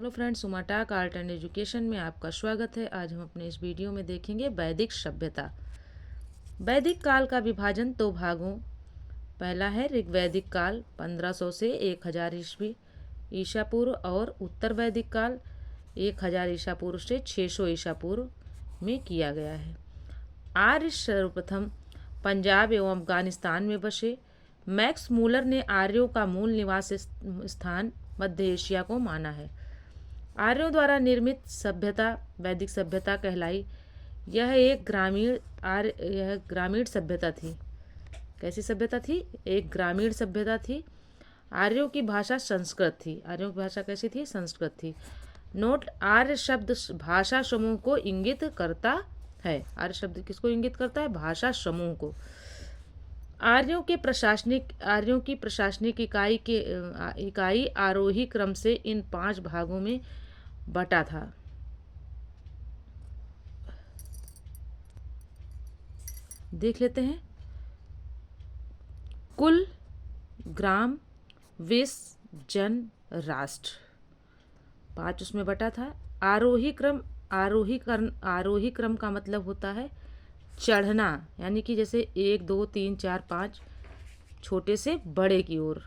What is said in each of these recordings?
Hello friends, सुमाटाक art and education में आपका स्वागत है। आज हम अपने इस वीडियो में देखेंगे वैदिक सभ्यता। वैदिक काल का विभाजन दो भागों। पहला है ऋग्वैदिक काल 1500 से 1000 ईस्वी ईसा पूर्व और उत्तर वैदिक काल 1000 ईसा पूर्व से 600 ईसा पूर्व में किया गया है। आर्य सर्वप्रथम पंजाब एवं अफगानिस्तान में बसे। मैक्स मूलर ने आर्यों का मूल निवास स्थान मध्य एशिया को माना है। आर्यों द्वारा निर्मित सभ्यता वैदिक सभ्यता कहलाई। यह ग्रामीण सभ्यता थी। कैसी सभ्यता थी? एक ग्रामीण सभ्यता थी। आर्यों की भाषा संस्कृत थी। आर्यों की भाषा कैसी थी? संस्कृत थी। नोट: आर्य शब्द भाषा समूह को इंगित करता है। आर्य शब्द किसको इंगित करता है? भाषा समूह को। आर्यों की प्रशासनिक इकाई आरोही क्रम से इन 5 भागों में बटा था। देख लेते हैं। कुल, ग्राम, विष, जन, राष्ट्र, 5 उसमें बटा था। आरोही क्रम का मतलब होता है चढ़ना, यानी कि जैसे 1 2 3 4 5 छोटे से बड़े की ओर।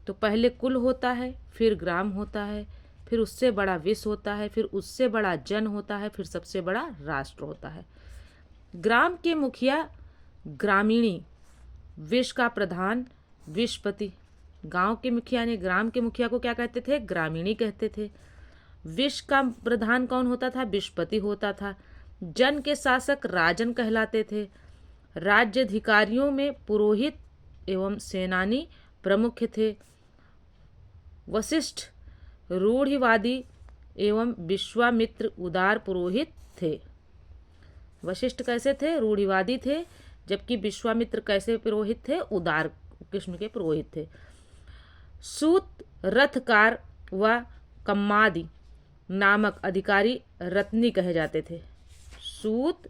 तो पहले कुल होता है, फिर ग्राम होता है, फिर उससे बड़ा विष होता है, फिर उससे बड़ा जन होता है, फिर सबसे बड़ा राष्ट्र होता है। ग्राम के मुखिया ग्रामीणी, विष का प्रधान विषपति। गांव के मुखिया ने ग्राम के मुखिया को क्या कहते थे? ग्रामीणी कहते थे। विष का प्रधान कौन होता था? विषपति होता था। जन के शासक राजन कहलाते थे। राज्याधिकारियों में पुरोहित एवं सेनानी प्रमुख थे। वशिष्ठ रूढ़िवादी एवं विश्वामित्र उदार पुरोहित थे। वशिष्ठ कैसे थे? रूढ़िवादी थे, जबकि विश्वामित्र कैसे पुरोहित थे? उदार किस्म के पुरोहित थे। सूत, रथकार व कम्मादि नामक अधिकारी रत्नी कहे जाते थे। सूत,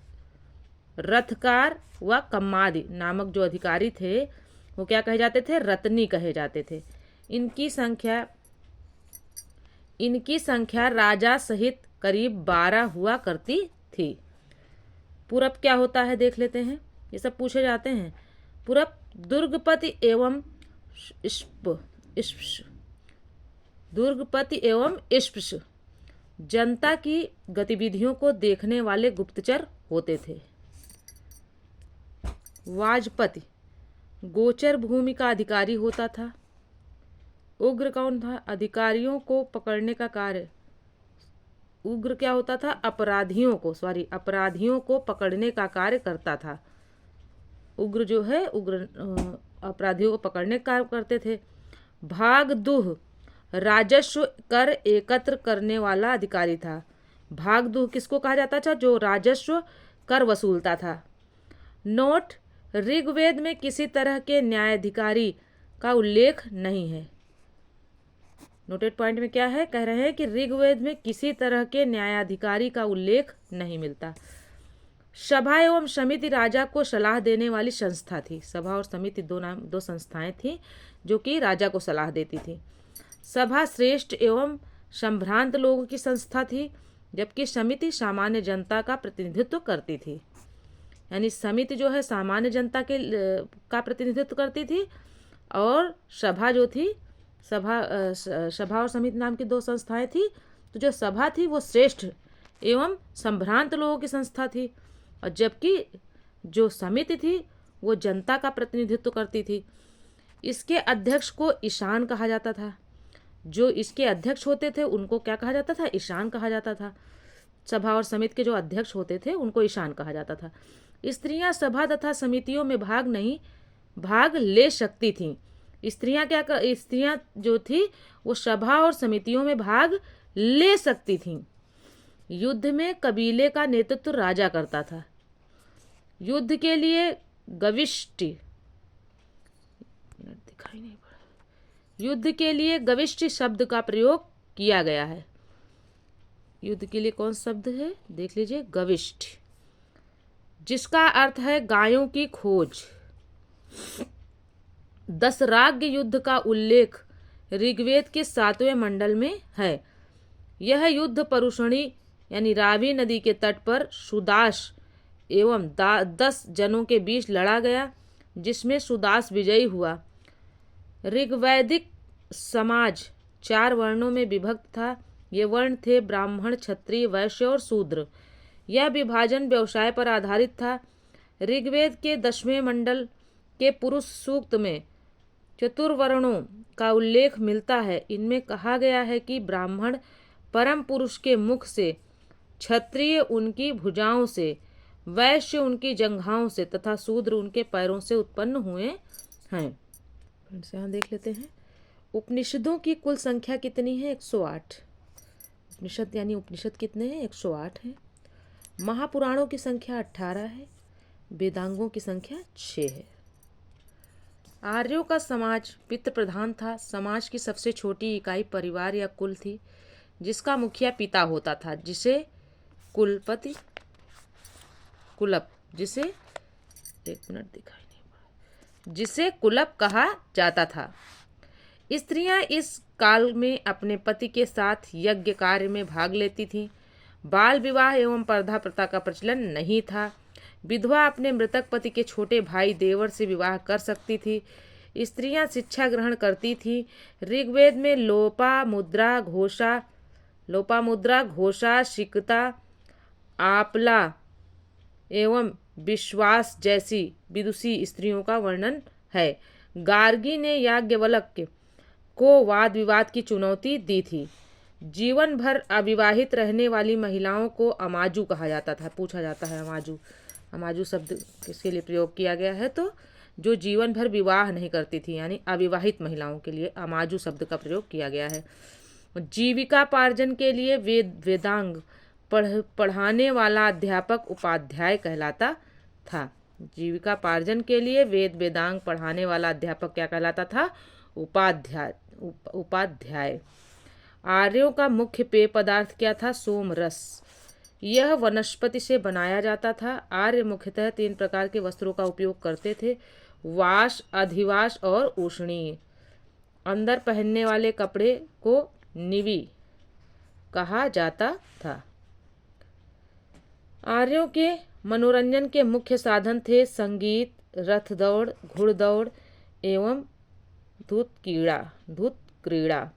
रथकार व कम्मादि नामक जो अधिकारी थे वो क्या कहे जाते थे? रत्नी कहे जाते थे। इनकी संख्या राजा सहित करीब 12 हुआ करती थी। पूरब क्या होता है देख लेते हैं। ये सब पूछे जाते हैं। पूरब दुर्गपति एवं इष्प्स जनता की गतिविधियों को देखने वाले गुप्तचर होते थे। वाजपति गोचर भूमि का अधिकारी होता था। उग्र कौन था? अधिकारियों को पकड़ने का कार्य। उग्र क्या होता था? अपराधियों को पकड़ने का कार्य करता था। उग्र जो है अपराधियों को पकड़ने का कार्य करते थे। भागदूह राजस्व कर एकत्र करने वाला अधिकारी था। भागदूह किसको कहा जाता था? जो राजस्व कर वसूलता था। नोट: ऋग्वेद में किसी तरह के न्यायाधिकारी का उल्लेख नहीं है। नोटेड पॉइंट में क्या है? कह रहे हैं कि ऋग्वेद में किसी तरह के न्यायाधिकारी का उल्लेख नहीं मिलता। सभा एवं समिति राजा को सलाह देने वाली संस्था थी। सभा और समिति दो संस्थाएं थी जो कि राजा को सलाह देती थी। सभा श्रेष्ठ एवं संभ्रांत लोगों की संस्था थी, जबकि समिति सामान्य जनता का प्रतिनिधित्व करती थी। यानी समिति जो है सामान्य जनता का प्रतिनिधित्व करती थी, और सभा जो थी सभा और समिति नाम की 2 संस्थाएं थी। तो जो सभा थी वो श्रेष्ठ एवं संभ्रांत लोगों की संस्था थी, और जबकि जो समिति थी वो जनता का प्रतिनिधित्व करती थी। इसके अध्यक्ष को ईशान कहा जाता था। जो इसके अध्यक्ष होते थे उनको क्या कहा जाता था? ईशान कहा जाता था। सभा और समिति के जो अध्यक्ष होते थे उनको ईशान कहा जाता था। स्त्रियां सभा तथा समितियों में भाग ले सकती थीं। स्त्रियां जो थी वो सभा और समितियों में भाग ले सकती थीं। युद्ध में कबीले का नेतृत्व राजा करता था। युद्ध के लिए गविष्टि शब्द का प्रयोग किया गया है। युद्ध के लिए कौन शब्द है? देख लीजिए, गविष्ट, जिसका अर्थ है गायों की खोज। दशराग्य युद्ध का उल्लेख ऋग्वेद के 7वें मंडल में है। यह युद्ध परुषणी यानी रावी नदी के तट पर सुदास एवं 10 जनों के बीच लड़ा गया, जिसमें सुदास विजयी हुआ। ऋग्वैदिक समाज 4 वर्णों में विभक्त था। ये वर्ण थे ब्राह्मण, क्षत्रिय, वैश्य और शूद्र। यह विभाजन व्यवसाय पर आधारित था। ऋग्वेद के 10वें मंडल के पुरुष सूक्त में चतुर्वर्णों का उल्लेख मिलता है। इनमें कहा गया है कि ब्राह्मण परम पुरुष के मुख से, क्षत्रिय उनकी भुजाओं से, वैश्य उनकी जंघाओं से तथा शूद्र उनके पैरों से उत्पन्न हुए हैं। यहाँ देख लेते हैं उपनिषदों की कुल संख्या कितनी है? 108। उपनिषद यानी उपनिषद कितने हैं? 108 हैं। महापुराणों की संख्या 18 है। वेदांगों की संख्या 6 है। आर्यों का समाज पितृ प्रधान था। समाज की सबसे छोटी इकाई परिवार या कुल थी, जिसका मुखिया पिता होता था, जिसे कुलपति जिसे कुलप कहा जाता था। स्त्रियां इस काल में अपने पति के साथ यज्ञ कार्य में भाग लेती थीं। बाल विवाह एवं पर्दा प्रथा का प्रचलन नहीं था। विधवा अपने मृतक पति के छोटे भाई देवर से विवाह कर सकती थी। स्त्रियां शिक्षा ग्रहण करती थीं। ऋग्वेद में लोपामुद्रा, घोषा, शिकता, आपला एवं विश्वास जैसी विदुषी स्त्रियों का वर्णन है। गार्गी ने याज्ञवल्क्य को वाद विवाद की चुनौती दी थी। जीवन भर अविवाहित रहने वाली महिलाओं को अमाजु कहा जाता था। पूछा जाता है अमाजु शब्द किसके लिए प्रयोग किया गया है? तो जो जीवन भर विवाह नहीं करती थी, यानी अविवाहित महिलाओं के लिए अमाजु शब्द का प्रयोग किया गया है। जीविकापार्जन के लिए वेदांग पढ़ाने वाला अध्यापक उपाध्याय कहलाता था। जीविकापार्जन के लिए वेदांग पढ़ाने वाला अध्यापक क्या कहलाता था? उपाध्याय। आर्यों का मुख्य पेय पदार्थ क्या था? सोम रस। यह वनस्पति से बनाया जाता था। आर्य मुख्यतः 3 प्रकार के वस्त्रों का उपयोग करते थे: वाश, अधिवास और उष्णीय। अंदर पहनने वाले कपड़े को निवि कहा जाता था। आर्यों के मनोरंजन के मुख्य साधन थे संगीत, रथ दौड़, घुड़दौड़ एवं धूत क्रीड़ा।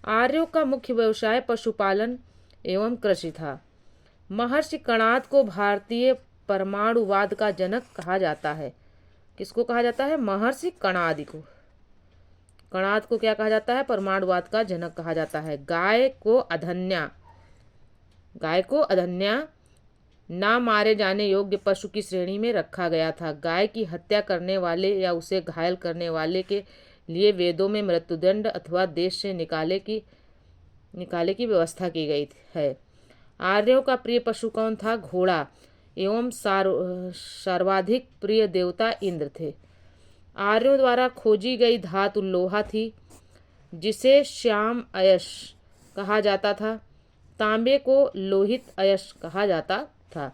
आर्यों का मुख्य व्यवसाय पशुपालन एवं कृषि था। महर्षि कणाद को भारतीय परमाणुवाद का जनक कहा जाता है। किसको कहा जाता है? महर्षि कणाद को। कणाद को क्या कहा जाता है? परमाणुवाद का जनक कहा जाता है। गाय को अधन्या ना मारे जाने योग्य पशु की श्रेणी में रखा गया था। गाय की हत्या करने वाले या उसे घायल करने वाले के लिए वेदों में मृत्युदंड अथवा देश से निकाले की व्यवस्था की गई है। आर्यों का प्रिय पशु कौन था? घोड़ा एवं सर्वाधिक प्रिय देवता इंद्र थे। आर्यों द्वारा खोजी गई धातु लोहा थी, जिसे श्याम अयश कहा जाता था। तांबे को लोहित अयश कहा जाता था।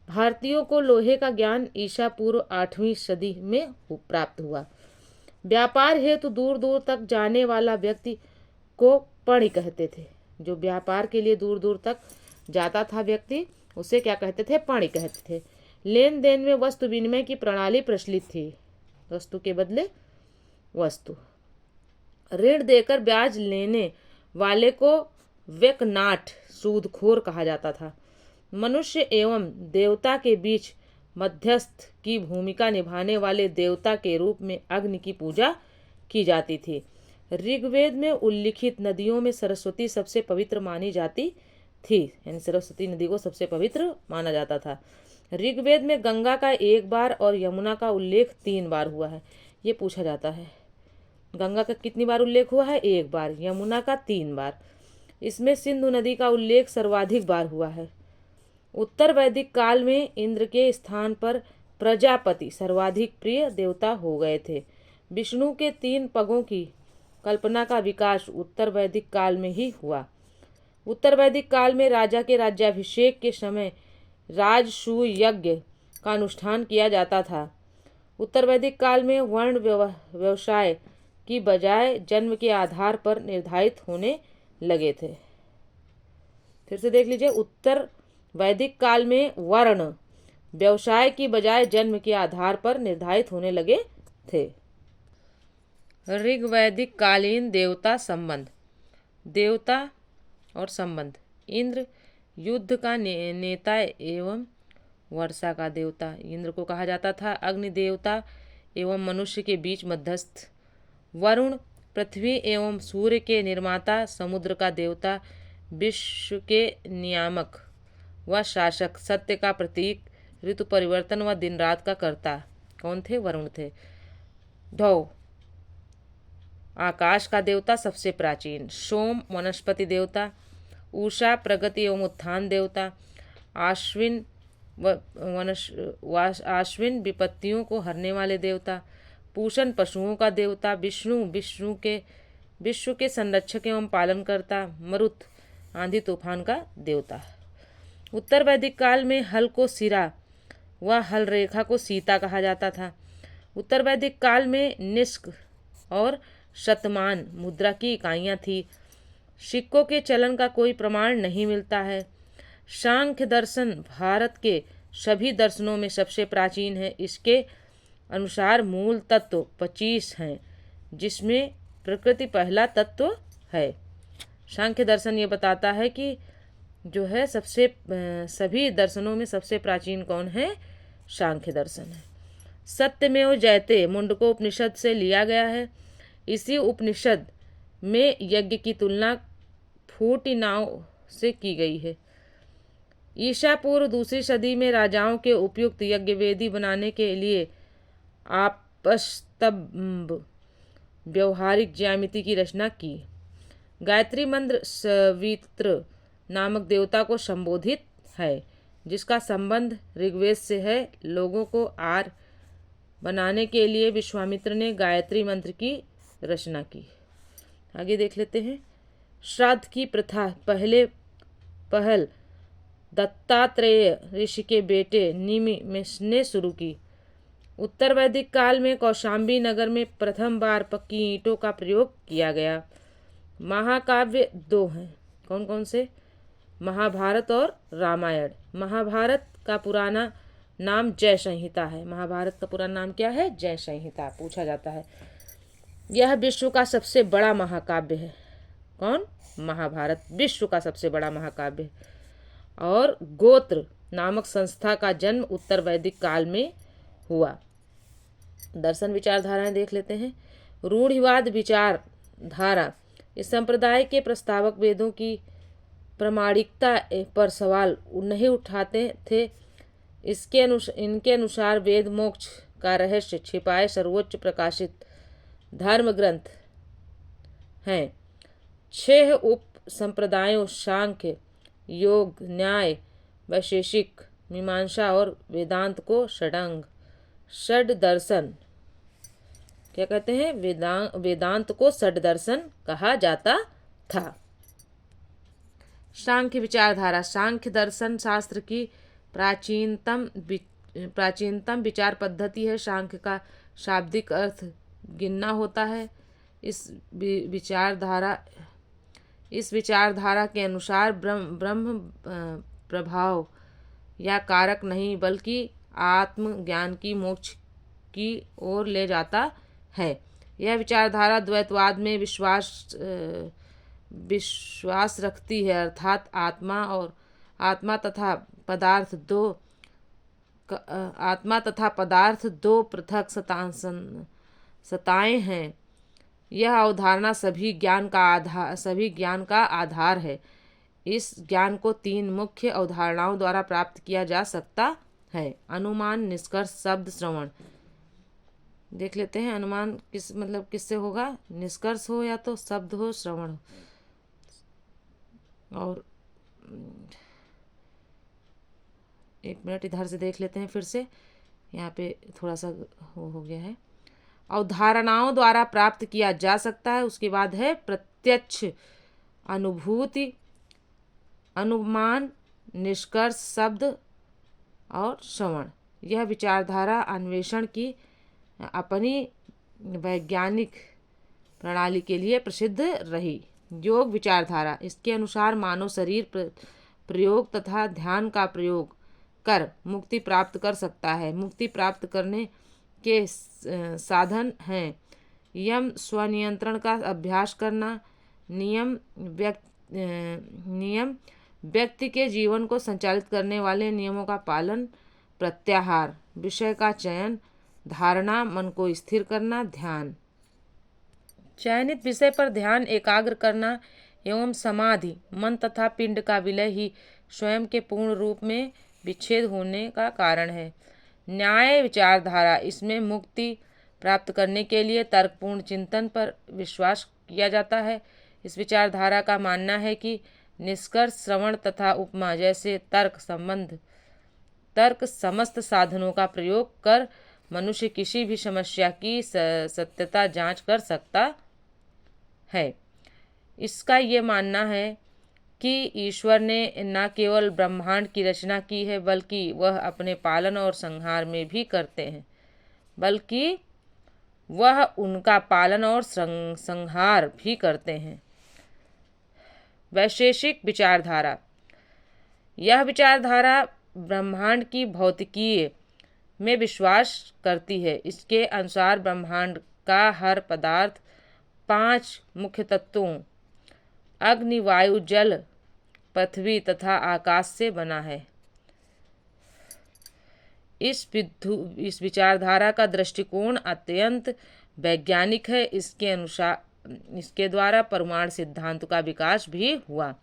भारतीयों को लोहे का ज्ञान ईसा पूर्व 8वीं सदी में प्राप्त हुआ। व्यापार हेतु दूर दूर तक जाने वाला व्यक्ति को पणि कहते थे। जो व्यापार के लिए दूर दूर तक जाता था व्यक्ति, उसे क्या कहते थे? पणि कहते थे। लेन देन में वस्तु विनिमय की प्रणाली प्रचलित थी। वस्तु के बदले वस्तु। ऋण देकर ब्याज लेने वाले को व्यकनाट, सूदखोर कहा जाता था। मनुष्य एवं देवता के बीच मध्यस्थ की भूमिका निभाने वाले देवता के रूप में अग्नि की पूजा की जाती थी। ऋग्वेद में उल्लिखित नदियों में सरस्वती सबसे पवित्र मानी जाती थी, यानी सरस्वती नदी को सबसे पवित्र माना जाता था। ऋग्वेद में गंगा का 1 बार और यमुना का उल्लेख 3 बार हुआ है। ये पूछा जाता है, गंगा का कितनी बार उल्लेख हुआ है? 1 बार। यमुना का 3 बार। इसमें सिंधु नदी का उल्लेख सर्वाधिक बार हुआ है। उत्तर वैदिक काल में इंद्र के स्थान पर प्रजापति सर्वाधिक प्रिय देवता हो गए थे। विष्णु के 3 पगों की कल्पना का विकास उत्तर वैदिक काल में ही हुआ। उत्तर वैदिक काल में राजा के राज्याभिषेक के समय राजसूय यज्ञ का अनुष्ठान किया जाता था। उत्तर वैदिक काल में वर्ण व्यवसाय की बजाय जन्म के आधार पर निर्धारित होने लगे थे। फिर से देख लीजिए, उत्तर वैदिक काल में वर्ण व्यवसाय की बजाय जन्म के आधार पर निर्धारित होने लगे थे। ऋग्वैदिक कालीन देवता संबंध। देवता और संबंध। इंद्र युद्ध का नेता एवं वर्षा का देवता। इंद्र को कहा जाता था अग्नि देवता एवं मनुष्य के बीच मध्यस्थ। वरुण पृथ्वी एवं सूर्य के निर्माता, समुद्र का देवता, विश्व के नियामक व शासक, सत्य का प्रतीक, ऋतु परिवर्तन व दिन रात का कर्ता। कौन थे? वरुण थे। ढौ आकाश का देवता, सबसे प्राचीन। सोम वनस्पति देवता। उषा प्रगति एवं उत्थान देवता। आश्विन आश्विन विपत्तियों को हरने वाले देवता। पूषण पशुओं का देवता। विष्णु विश्व के संरक्षक एवं पालनकर्ता। मरुत आंधी तूफान का देवता। उत्तर वैदिक काल में हल को सिरा व हल रेखा को सीता कहा जाता था। उत्तर वैदिक काल में निष्क और शतमान मुद्रा की इकाइयाँ थी। सिक्कों के चलन का कोई प्रमाण नहीं मिलता है। सांख्य दर्शन भारत के सभी दर्शनों में सबसे प्राचीन है। इसके अनुसार मूल तत्व 25 हैं, जिसमें प्रकृति पहला तत्व है। सांख्य दर्शन ये बताता है कि जो है सभी दर्शनों में सबसे प्राचीन कौन है? सांख्य दर्शन है। सत्यमेव जयते मुंडकोपनिषद से लिया गया है। इसी उपनिषद में यज्ञ की तुलना फूटी नाव से की गई है। ईसा पूर्व दूसरी सदी में राजाओं के उपयुक्त यज्ञ वेदी बनाने के लिए आपस्तंभ व्यवहारिक ज्यामिति की रचना की। गायत्री मंत्र सवित्र नामक देवता को संबोधित है, जिसका संबंध ऋग्वेद से है। लोगों को आर बनाने के लिए विश्वामित्र ने गायत्री मंत्र की रचना की। आगे देख लेते हैं। श्राद्ध की प्रथा पहल दत्तात्रेय ऋषि के बेटे निमि ने शुरू की। उत्तर वैदिक काल में कौशाम्बी नगर में प्रथम बार पक्की ईंटों का प्रयोग किया गया। महाकाव्य 2 हैं। कौन कौन से? महाभारत और रामायण। महाभारत का पुराना नाम जय संहिता है। महाभारत का पुराना नाम क्या है? जय संहिता। पूछा जाता है। यह विश्व का सबसे बड़ा महाकाव्य है। कौन? महाभारत विश्व का सबसे बड़ा महाकाव्य है। और गोत्र नामक संस्था का जन्म उत्तर वैदिक काल में हुआ। दर्शन विचारधाराएं देख लेते हैं। रूढ़िवाद विचारधारा इस संप्रदाय के प्रस्तावक वेदों की प्रामाणिकता पर सवाल नहीं उठाते थे। इनके अनुसार वेद मोक्ष का रहस्य छिपाए सर्वोच्च प्रकाशित धर्म ग्रंथ हैं। 6 उप संप्रदायों सांख्य, योग, न्याय, वैशेषिक, मीमांसा और वेदांत को षड दर्शन क्या कहते हैं? वेदांत को षड दर्शन कहा जाता था। सांख्य विचारधारा। सांख्य दर्शन शास्त्र की प्राचीनतम विचार पद्धति है। सांख्य का शाब्दिक अर्थ गिनना होता है। इस विचारधारा के अनुसार ब्रह्म प्रभाव या कारक नहीं, बल्कि आत्मज्ञान की मोक्ष की ओर ले जाता है। यह विचारधारा द्वैतवाद में विश्वास रखती है, अर्थात आत्मा तथा पदार्थ दो पृथक सत्ताएं हैं। यह अवधारणा सभी ज्ञान का आधार है। इस ज्ञान को 3 मुख्य अवधारणाओं द्वारा प्राप्त किया जा सकता है। अनुमान, निष्कर्ष, शब्द, श्रवण। देख लेते हैं अनुमान किससे होगा? निष्कर्ष हो या तो शब्द हो, श्रवण हो। और 1 मिनट इधर से देख लेते हैं फिर से। यहाँ पे थोड़ा सा हो गया है। अवधारणाओं द्वारा प्राप्त किया जा सकता है। उसके बाद है प्रत्यक्ष अनुभूति, अनुमान, निष्कर्ष, शब्द और श्रवण। यह विचारधारा अन्वेषण की अपनी वैज्ञानिक प्रणाली के लिए प्रसिद्ध रही। योग विचारधारा, इसके अनुसार मानव शरीर प्रयोग तथा ध्यान का प्रयोग कर मुक्ति प्राप्त कर सकता है। मुक्ति प्राप्त करने के साधन हैं यम स्वनियंत्रण का अभ्यास करना, नियम व्यक्ति के जीवन को संचालित करने वाले नियमों का पालन, प्रत्याहार, विषय का चयन, धारणा, मन को स्थिर करना, ध्यान, चयनित विषय पर ध्यान एकाग्र करना एवं समाधि, मन तथा पिंड का विलय ही स्वयं के पूर्ण रूप में विच्छेद होने का कारण है। न्याय विचारधारा, इसमें मुक्ति प्राप्त करने के लिए तर्कपूर्ण चिंतन पर विश्वास किया जाता है। इस विचारधारा का मानना है कि निष्कर्ष, श्रवण तथा उपमा जैसे तर्क समस्त साधनों का प्रयोग कर मनुष्य किसी भी समस्या की सत्यता जांच कर सकता है। इसका ये मानना है कि ईश्वर ने न केवल ब्रह्मांड की रचना की है बल्कि वह अपने पालन और संहार में भी करते हैं, बल्कि वह उनका पालन और संहार भी करते हैं। वैशेषिक विचारधारा, यह विचारधारा ब्रह्मांड की भौतिकीय में विश्वास करती है। इसके अनुसार ब्रह्मांड का हर पदार्थ 5 मुख्य तत्वों अग्नि, वायु, जल, पृथ्वी तथा आकाश से बना है। इस विचारधारा का दृष्टिकोण अत्यंत वैज्ञानिक है। इसके द्वारा परमाणु सिद्धांत का विकास भी हुआ।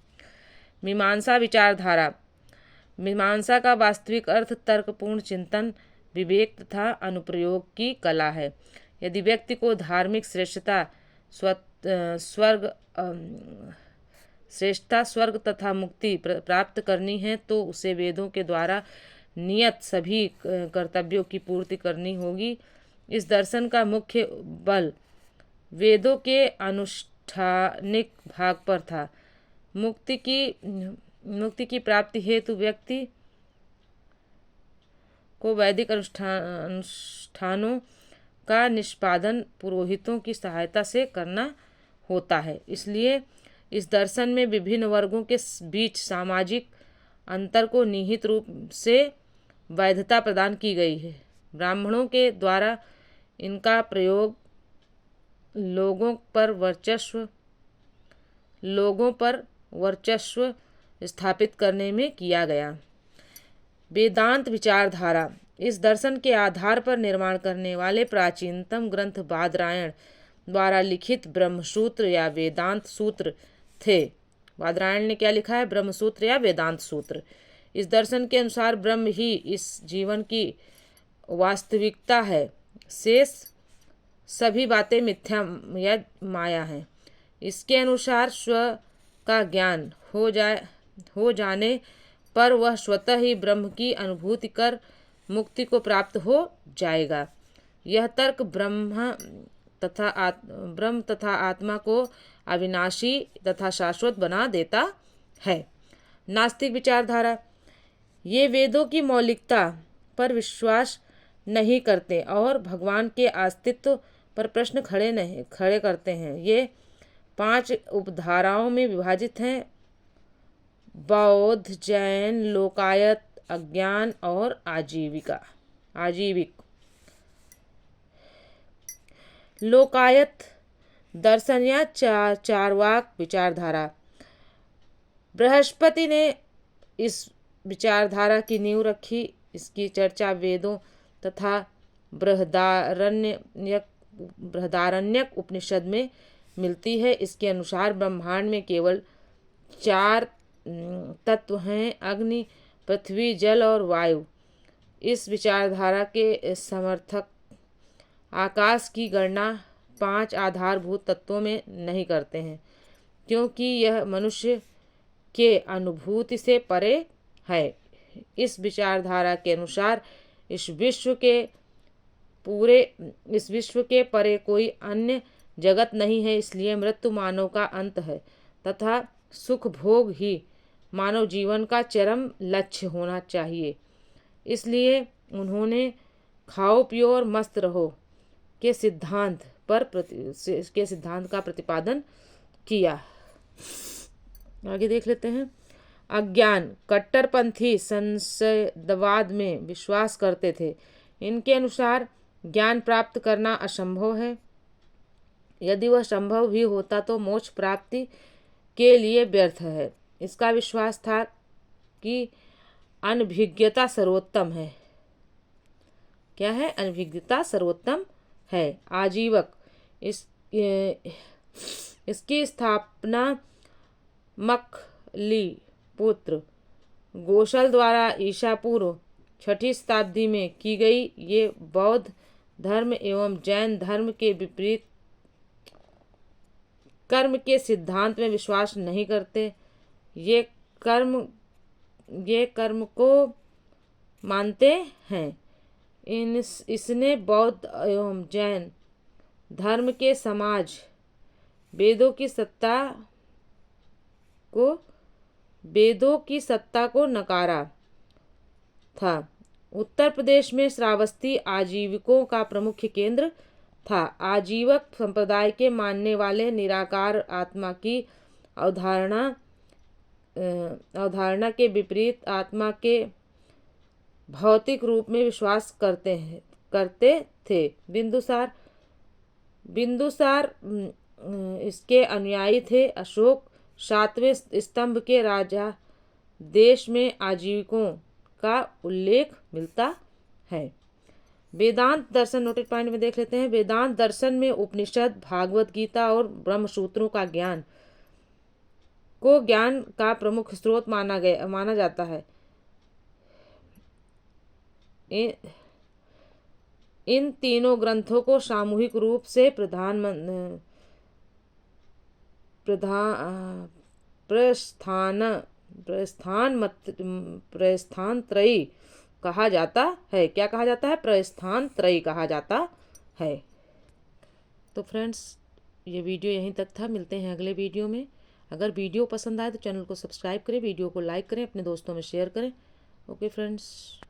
मीमांसा विचारधारा, मीमांसा का वास्तविक अर्थ तर्कपूर्ण चिंतन, विवेक तथा अनुप्रयोग की कला है। यदि व्यक्ति को धार्मिक श्रेष्ठता, स्वर्ग तथा मुक्ति प्राप्त करनी है तो उसे वेदों के द्वारा नियत सभी कर्तव्यों की पूर्ति करनी होगी। इस दर्शन का मुख्य बल वेदों के अनुष्ठानिक भाग पर था। मुक्ति की प्राप्ति हेतु व्यक्ति को वैदिक अनुष्ठानों का निष्पादन पुरोहितों की सहायता से करना होता है। इसलिए इस दर्शन में विभिन्न वर्गों के बीच सामाजिक अंतर को निहित रूप से वैधता प्रदान की गई है। ब्राह्मणों के द्वारा इनका प्रयोग लोगों पर वर्चस्व स्थापित करने में किया गया। वेदांत विचारधारा, इस दर्शन के आधार पर निर्माण करने वाले प्राचीनतम ग्रंथ बादरायण द्वारा लिखित ब्रह्मसूत्र या वेदांत सूत्र थे। बादरायण ने क्या लिखा है? ब्रह्मसूत्र या वेदांत सूत्र। इस दर्शन के अनुसार ब्रह्म ही इस जीवन की वास्तविकता है, शेष सभी बातें मिथ्या या माया हैं। इसके अनुसार स्व का ज्ञान हो जाने पर वह स्वतः ही ब्रह्म की अनुभूति कर मुक्ति को प्राप्त हो जाएगा। यह तर्क ब्रह्म तथा आत्मा को अविनाशी तथा शाश्वत बना देता है। नास्तिक विचारधारा, ये वेदों की मौलिकता पर विश्वास नहीं करते और भगवान के अस्तित्व पर प्रश्न खड़े करते हैं। ये 5 उपधाराओं में विभाजित हैं: बौद्ध, जैन, लोकायत, अज्ञान और आजीविक। लोकायत दर्शन या चार्वाक विचारधारा, बृहस्पति ने इस विचारधारा की नींव रखी। इसकी चर्चा वेदों तथा बृहदारण्यक उपनिषद में मिलती है। इसके अनुसार ब्रह्मांड में केवल 4 तत्व हैं: अग्नि, पृथ्वी, जल और वायु। इस विचारधारा के समर्थक आकाश की गणना 5 आधारभूत तत्वों में नहीं करते हैं, क्योंकि यह मनुष्य के अनुभूति से परे है। इस विचारधारा के अनुसार इस विश्व के परे कोई अन्य जगत नहीं है, इसलिए मृत्यु मानव का अंत है तथा सुख भोग ही मानव जीवन का चरम लक्ष्य होना चाहिए। इसलिए उन्होंने खाओ पियो और मस्त रहो के सिद्धांत का प्रतिपादन किया। आगे देख लेते हैं। अज्ञान कट्टरपंथी संशयवाद में विश्वास करते थे। इनके अनुसार ज्ञान प्राप्त करना असंभव है। यदि वह संभव भी होता तो मोक्ष प्राप्ति के लिए व्यर्थ है। इसका विश्वास था कि अनभिज्ञता सर्वोत्तम है। क्या है? अनभिज्ञता सर्वोत्तम है। आजीवक इसकी स्थापना मखली पुत्र गोसल द्वारा ईसा पूर्व 6ठी शताब्दी में की गई। ये बौद्ध धर्म एवं जैन धर्म के विपरीत कर्म के सिद्धांत में विश्वास नहीं करते। ये कर्म को मानते हैं। इसने बौद्ध एवं जैन धर्म के समाज वेदों की सत्ता को नकारा था। उत्तर प्रदेश में श्रावस्ती आजीविकों का प्रमुख केंद्र था। आजीवक संप्रदाय के मानने वाले निराकार आत्मा की अवधारणा के विपरीत आत्मा के भौतिक रूप में विश्वास करते थे। बिंदुसार इसके अनुयायी थे। अशोक 7वें स्तंभ के राजा देश में आजीविकों का उल्लेख मिलता है। वेदांत दर्शन नोटेड पॉइंट में देख लेते हैं। वेदांत दर्शन में उपनिषद, भागवत गीता और ब्रह्मसूत्रों का ज्ञान का प्रमुख स्रोत माना जाता है। इन तीनों ग्रंथों को सामूहिक रूप से प्रस्थान त्रयी कहा जाता है। क्या कहा जाता है? प्रस्थान त्रयी कहा जाता है। तो फ्रेंड्स, ये वीडियो यहीं तक था। मिलते हैं अगले वीडियो में। अगर वीडियो पसंद आए तो चैनल को सब्सक्राइब करें, वीडियो को लाइक करें, अपने दोस्तों में शेयर करें। Okay friends.